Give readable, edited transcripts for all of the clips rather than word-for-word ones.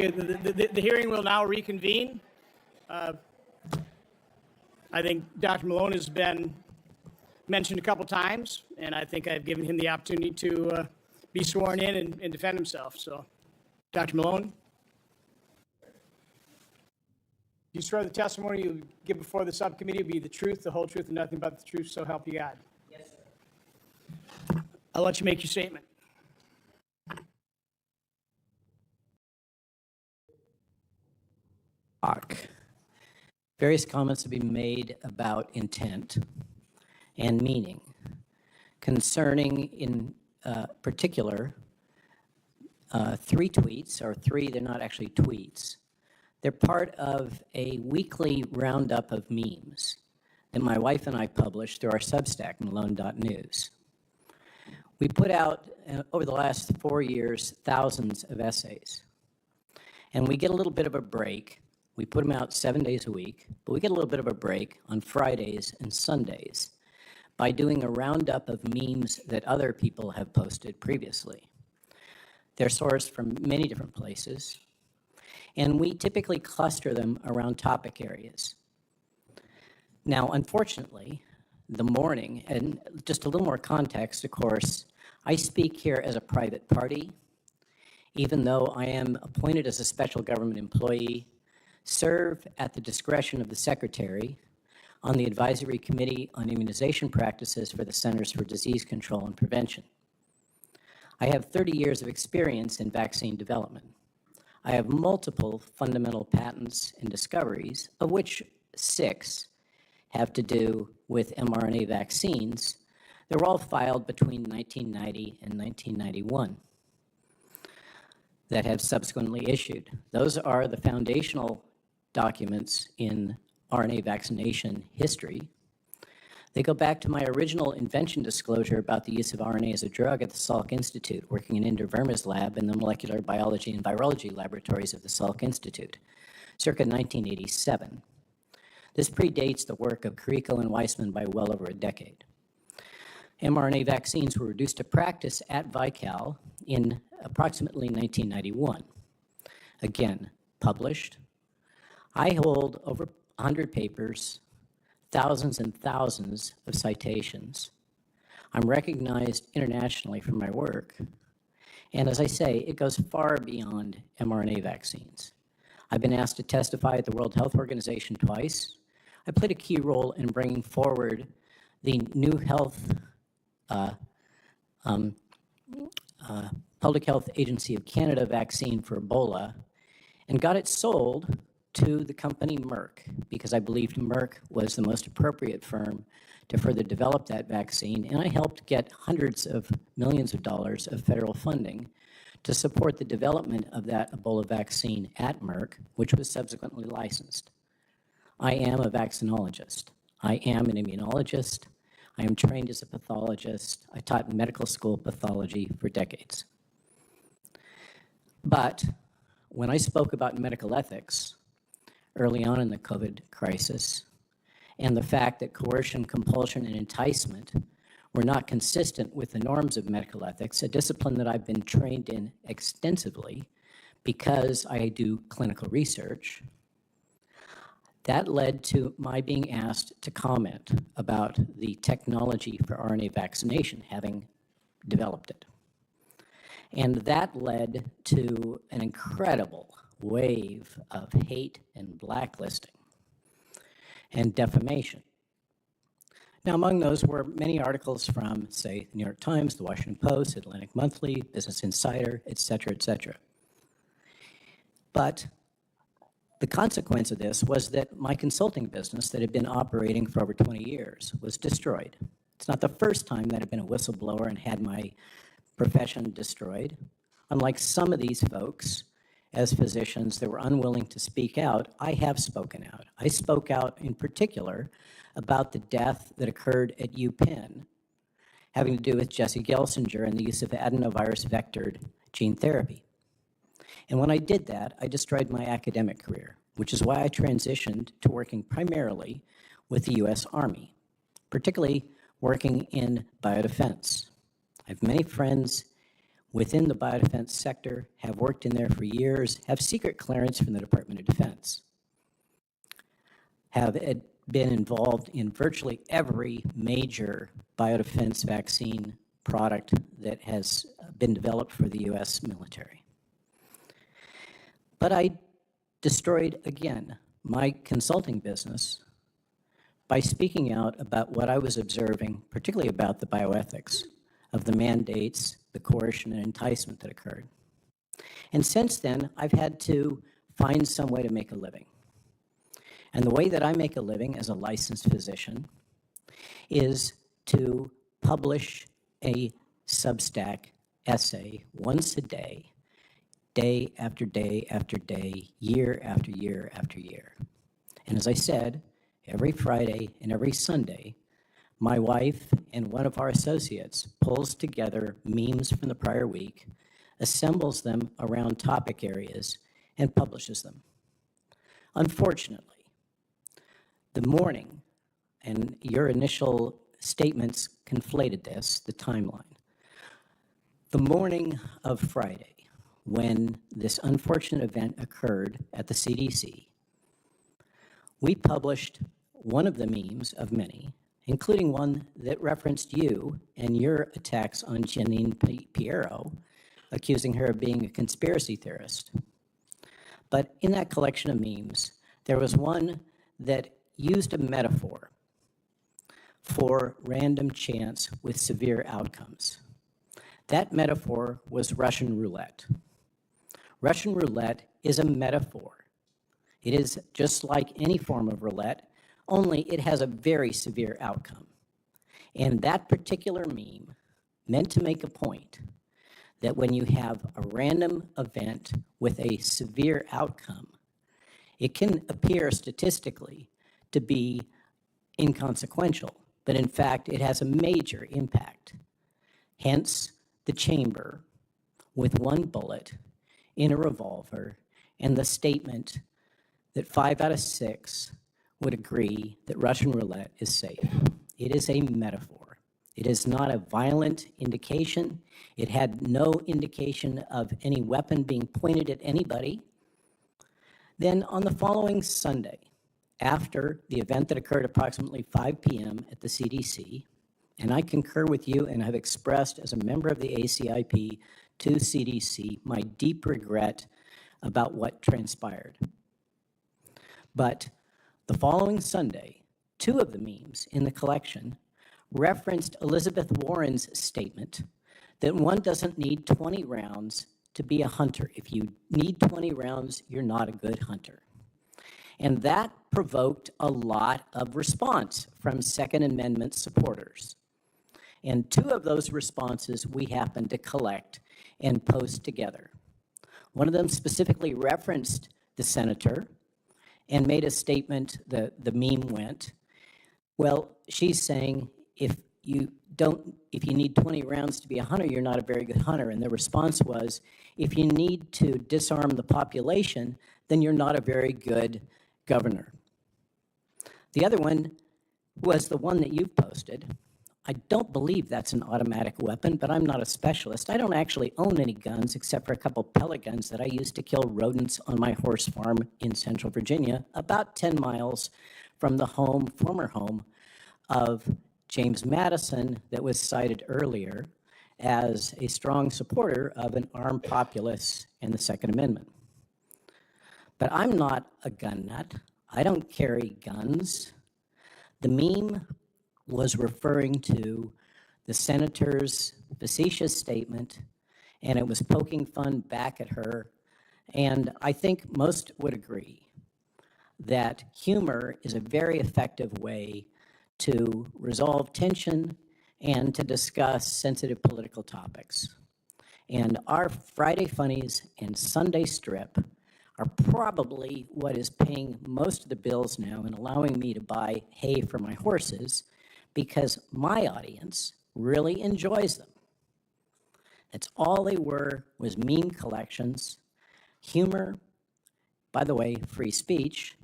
Okay, the hearing will now reconvene. I think Dr. Malone has been mentioned a couple times, and I think I've given him the opportunity to be sworn in and defend himself. So, Dr. Malone, do you swear the testimony you give before the subcommittee will be the truth, the whole truth, and nothing but the truth, so help you God? Yes, sir. I'll let you make your statement. Various comments have been made about intent and meaning concerning, in particular, 3 tweets, or 3, they're not actually tweets. They're part of a weekly roundup of memes that my wife and I publish through our Substack, Malone.news. We put out, over the last 4 years, thousands of essays. And we get a little bit of a break. We put them out 7 days a week, but we get a little bit of a break on Fridays and Sundays by doing a roundup of memes that other people have posted previously. They're sourced from many different places, and we typically cluster them around topic areas. Now, unfortunately, the morning, and just a little more context, of course, I speak here as a private party, even though I am appointed as a special government employee, serve at the discretion of the Secretary on the Advisory Committee on Immunization Practices for the Centers for Disease Control and Prevention. I have 30 years of experience in vaccine development. I have multiple fundamental patents and discoveries, of which 6 have to do with mRNA vaccines. They were all filed between 1990 and 1991 that have subsequently issued. Those are the foundational documents in RNA vaccination history. They go back to my original invention disclosure about the use of RNA as a drug at the Salk Institute, working in Inder Verma's lab in the molecular biology and virology laboratories of the Salk Institute, circa 1987. This predates the work of Carrico and Weissman by well over a decade. mRNA vaccines were reduced to practice at Vical in approximately 1991. Again, published. I hold over 100 papers, thousands and thousands of citations. I'm recognized internationally for my work. And as I say, it goes far beyond mRNA vaccines. I've been asked to testify at the World Health Organization twice. I played a key role in bringing forward the new Public Health Agency of Canada vaccine for Ebola and got it sold to the company Merck, because I believed Merck was the most appropriate firm to further develop that vaccine, and I helped get hundreds of millions of dollars of federal funding to support the development of that Ebola vaccine at Merck, which was subsequently licensed. I am a vaccinologist. I am an immunologist. I am trained as a pathologist. I taught in medical school pathology for decades. But when I spoke about medical ethics early on in the COVID crisis, and the fact that coercion, compulsion, and enticement were not consistent with the norms of medical ethics, a discipline that I've been trained in extensively because I do clinical research, that led to my being asked to comment about the technology for RNA vaccination, having developed it. And that led to an incredible wave of hate and blacklisting and defamation. Now, among those were many articles from, say, the New York Times, the Washington Post, Atlantic Monthly, Business Insider, et cetera, et cetera. But the consequence of this was that my consulting business that had been operating for over 20 years was destroyed. It's not the first time that I've been a whistleblower and had my profession destroyed. Unlike some of these folks, as physicians that were unwilling to speak out, I have spoken out. I spoke out in particular about the death that occurred at UPenn, having to do with Jesse Gelsinger and the use of adenovirus vectored gene therapy. And when I did that, I destroyed my academic career, which is why I transitioned to working primarily with the US Army, particularly working in biodefense. I have many friends within the biodefense sector, have worked in there for years, have secret clearance from the Department of Defense, have been involved in virtually every major biodefense vaccine product that has been developed for the US military. But I destroyed, again, my consulting business by speaking out about what I was observing, particularly about the bioethics of the mandates, the coercion and enticement that occurred. And since then, I've had to find some way to make a living. And the way that I make a living as a licensed physician is to publish a Substack essay once a day, day after day after day, year after year after year. And as I said, every Friday and every Sunday, my wife and one of our associates pulls together memes from the prior week, assembles them around topic areas, and publishes them. Unfortunately, the morning, and your initial statements conflated this, the timeline. The morning of Friday, when this unfortunate event occurred at the CDC, we published one of the memes of many, including one that referenced you and your attacks on Janine Piero, accusing her of being a conspiracy theorist. But in that collection of memes, there was one that used a metaphor for random chance with severe outcomes. That metaphor was Russian roulette. Russian roulette is a metaphor. It is just like any form of roulette, only it has a very severe outcome. And that particular meme meant to make a point that when you have a random event with a severe outcome, it can appear statistically to be inconsequential, but in fact, it has a major impact. Hence, the chamber with one bullet in a revolver and the statement that 5 out of 6 would agree that Russian roulette is safe. It is a metaphor. It is not a violent indication. It had no indication of any weapon being pointed at anybody. Then on the following Sunday, after the event that occurred approximately 5 p.m. at the CDC, and I concur with you and have expressed as a member of the ACIP to CDC my deep regret about what transpired. But the following Sunday, 2 of the memes in the collection referenced Elizabeth Warren's statement that one doesn't need 20 rounds to be a hunter. If you need 20 rounds, you're not a good hunter. And that provoked a lot of response from Second Amendment supporters. And 2 of those responses we happened to collect and post together. One of them specifically referenced the senator and made a statement, the meme went, well, she's saying if you need 20 rounds to be a hunter, you're not a very good hunter. And the response was, if you need to disarm the population, then you're not a very good governor. The other one was the one that you've posted. I don't believe that's an automatic weapon, but I'm not a specialist. I don't actually own any guns except for a couple pellet guns that I used to kill rodents on my horse farm in Central Virginia, about 10 miles from the former home of James Madison that was cited earlier as a strong supporter of an armed populace and the Second Amendment. But I'm not a gun nut. I don't carry guns. The meme was referring to the senator's facetious statement, and it was poking fun back at her. And I think most would agree that humor is a very effective way to resolve tension and to discuss sensitive political topics. And our Friday Funnies and Sunday Strip are probably what is paying most of the bills now and allowing me to buy hay for my horses, because my audience really enjoys them. That's all they were, was meme collections, humor, by the way, free speech,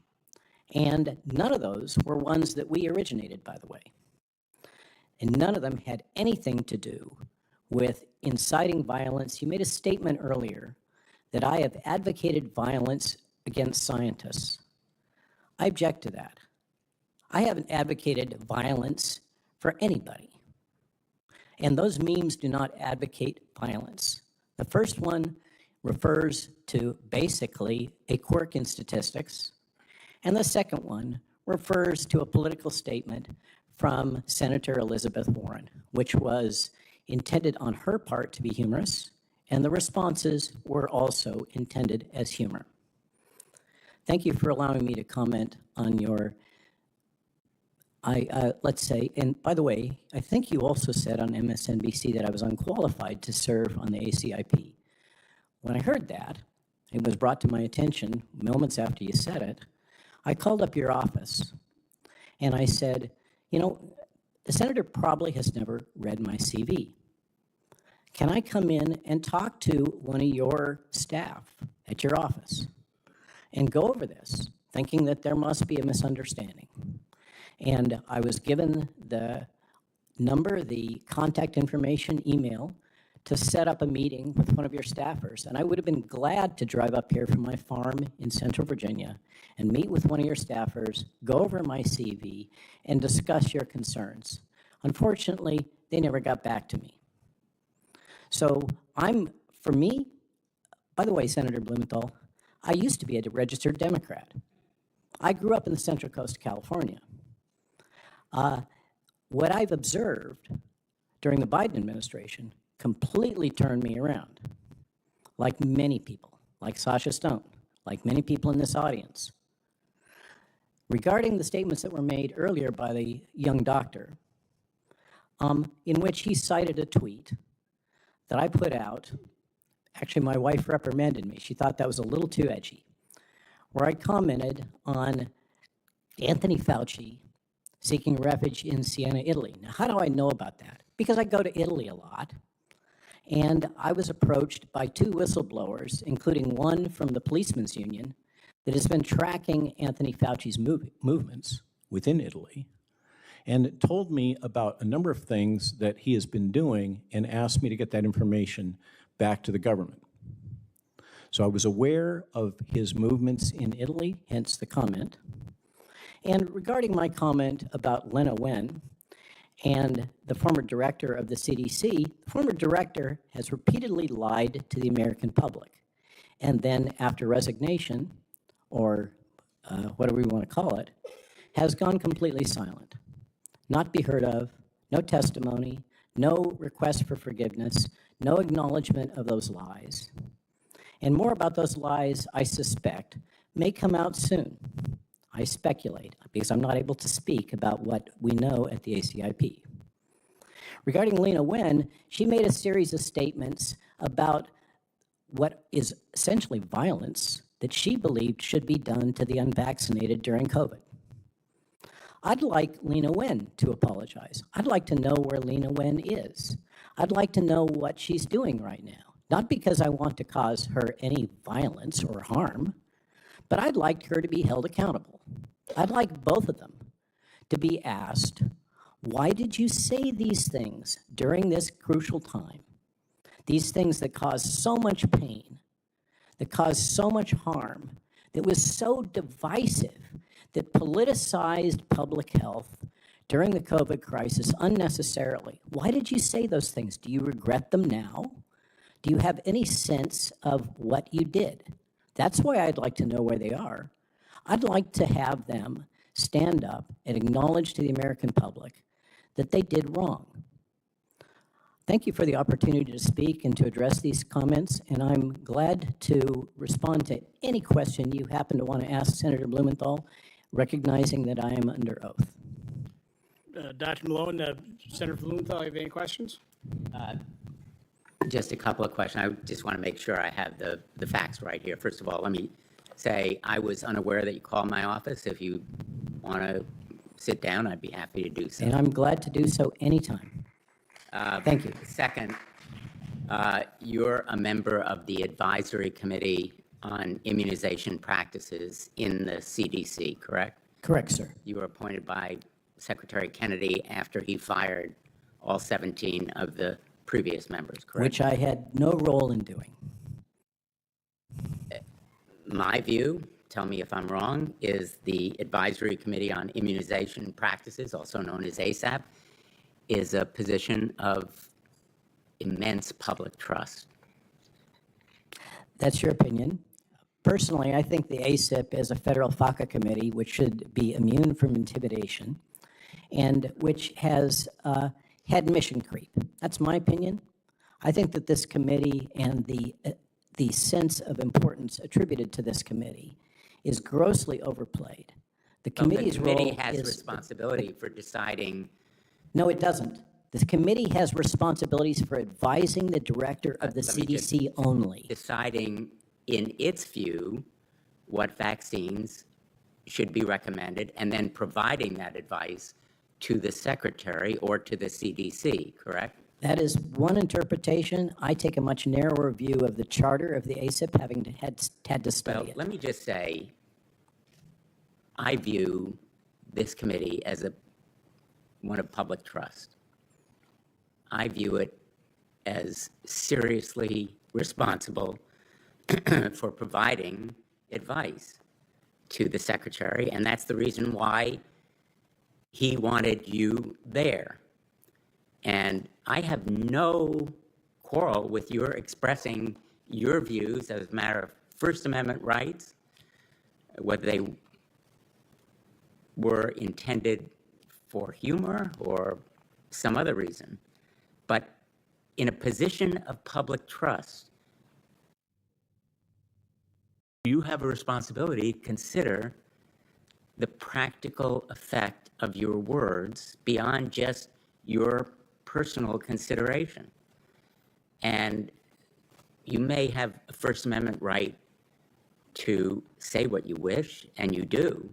and none of those were ones that we originated, by the way. And none of them had anything to do with inciting violence. You made a statement earlier that I have advocated violence against scientists. I object to that. I haven't advocated violence for anybody. And those memes do not advocate violence. The first one refers to basically a quirk in statistics, and the second one refers to a political statement from Senator Elizabeth Warren, which was intended on her part to be humorous, and the responses were also intended as humor. Thank you for allowing me to comment on your, let's say, and by the way, I think you also said on MSNBC that I was unqualified to serve on the ACIP. When I heard that, it was brought to my attention moments after you said it, I called up your office and I said, you know, the senator probably has never read my CV. Can I come in and talk to one of your staff at your office and go over this, thinking that there must be a misunderstanding? And I was given the number, the contact information, email, to set up a meeting with one of your staffers. And I would have been glad to drive up here from my farm in Central Virginia and meet with one of your staffers, go over my CV, and discuss your concerns. Unfortunately, they never got back to me. So for me, by the way, Senator Blumenthal, I used to be a registered Democrat. I grew up in the Central Coast of California. What I've observed during the Biden administration completely turned me around, like many people, like Sasha Stone, like many people in this audience. Regarding the statements that were made earlier by the young doctor, in which he cited a tweet that I put out. Actually, my wife reprimanded me. She thought that was a little too edgy, where I commented on Anthony Fauci seeking refuge in Siena, Italy. Now, how do I know about that? Because I go to Italy a lot, and I was approached by two whistleblowers, including one from the Policemen's Union, that has been tracking Anthony Fauci's movements within Italy, and told me about a number of things that he has been doing and asked me to get that information back to the government. So I was aware of his movements in Italy, hence the comment. And regarding my comment about Lena Wen and the former director of the CDC, the former director has repeatedly lied to the American public. And then after resignation, or whatever we want to call it, has gone completely silent. Not be heard of, no testimony, no request for forgiveness, no acknowledgement of those lies. And more about those lies, I suspect, may come out soon. I speculate, because I'm not able to speak about what we know at the ACIP. Regarding Lena Wen, she made a series of statements about what is essentially violence that she believed should be done to the unvaccinated during COVID. I'd like Lena Wen to apologize. I'd like to know where Lena Wen is. I'd like to know what she's doing right now. Not because I want to cause her any violence or harm, but I'd like her to be held accountable. I'd like both of them to be asked, why did you say these things during this crucial time? These things that caused so much pain, that caused so much harm, that was so divisive, that politicized public health during the COVID crisis unnecessarily. Why did you say those things? Do you regret them now? Do you have any sense of what you did? That's why I'd like to know where they are. I'd like to have them stand up and acknowledge to the American public that they did wrong. Thank you for the opportunity to speak and to address these comments, and I'm glad to respond to any question you happen to want to ask Senator Blumenthal, recognizing that I am under oath. Dr. Malone, Senator Blumenthal, you have any questions? Just a couple of questions. I just want to make sure I have the facts right here. First of all, let me say I was unaware that you called my office. If you want to sit down, I'd be happy to do so. And I'm glad to do so anytime. Thank you. Second, you're a member of the Advisory Committee on Immunization Practices in the CDC, correct? Correct, sir. You were appointed by Secretary Kennedy after he fired all 17 of the previous members, correct? which I had no role in doing. My view, tell me if I'm wrong, is the Advisory Committee on Immunization Practices, also known as ASAP, is a position of immense public trust. That's your opinion. Personally, I think the ASIP is a federal FACA committee which should be immune from intimidation and which has had mission creep. That's my opinion. I think that this committee and the sense of importance attributed to this committee is grossly overplayed. The committee's role committee has is responsibility for deciding. No, it doesn't. The committee has responsibilities for advising the director of the Let me just- CDC only. Deciding, in its view, what vaccines should be recommended, and then providing that advice to the secretary or to the CDC, correct? That is one interpretation. I take a much narrower view of the charter of the ASIP, having had to Well, study it. let me just say, I view this committee as one of public trust. I view it as seriously responsible for providing advice to the secretary, and that's the reason why he wanted you there. And I have no quarrel with your expressing your views as a matter of First Amendment rights, whether they were intended for humor or some other reason. But in a position of public trust, you have a responsibility to consider the practical effect of your words beyond just your personal consideration. And you may have a First Amendment right to say what you wish, and you do.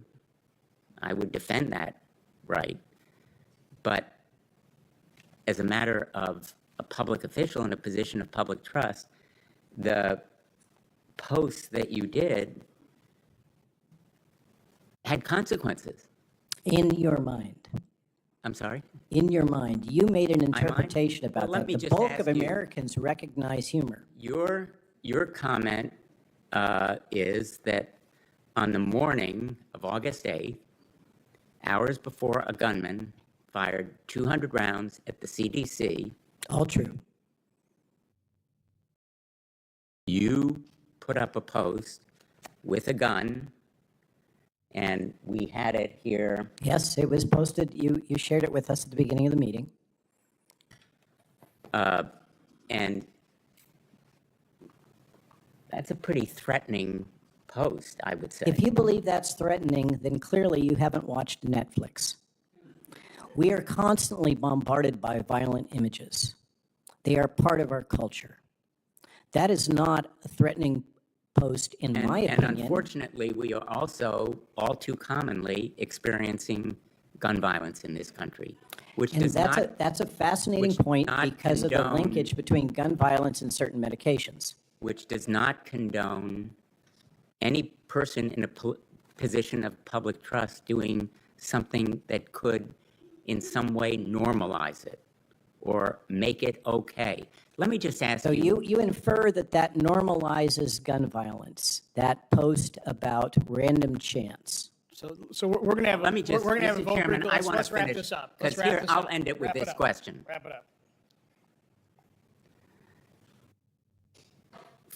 I would defend that right. But as a matter of a public official in a position of public trust, the posts that you did had consequences. In your mind. I'm sorry? In your mind. You made an My mind? interpretation about Well, let that. me The just bulk ask of you- Americans recognize humor. Your comment is that on the morning of August 8th, hours before a gunman fired 200 rounds at the CDC, All true. you put up a post with a gun, and we had it here. Yes, it was posted. You shared it with us at the beginning of the meeting. And that's a pretty threatening post, I would say. If you believe that's threatening, then clearly you haven't watched Netflix. We are constantly bombarded by violent images. They are part of our culture. That is not a threatening post, in my And opinion. unfortunately, we are also all too commonly experiencing gun violence in this country, which And does not, that's a fascinating which point not because of the condone- linkage between gun violence and certain medications. which does not condone any person in a position of public trust doing something that could in some way normalize it or make it okay. Let me just ask So you infer that that normalizes gun violence, that post about random chance. So we're going to have, Let me just, we're going to have a Mr. vote. Chairman, I want to Let's wrap finish, this up. because Let's wrap here, this I'll up. end it with Wrap this up. question. Wrap it up.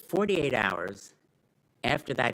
48 hours after that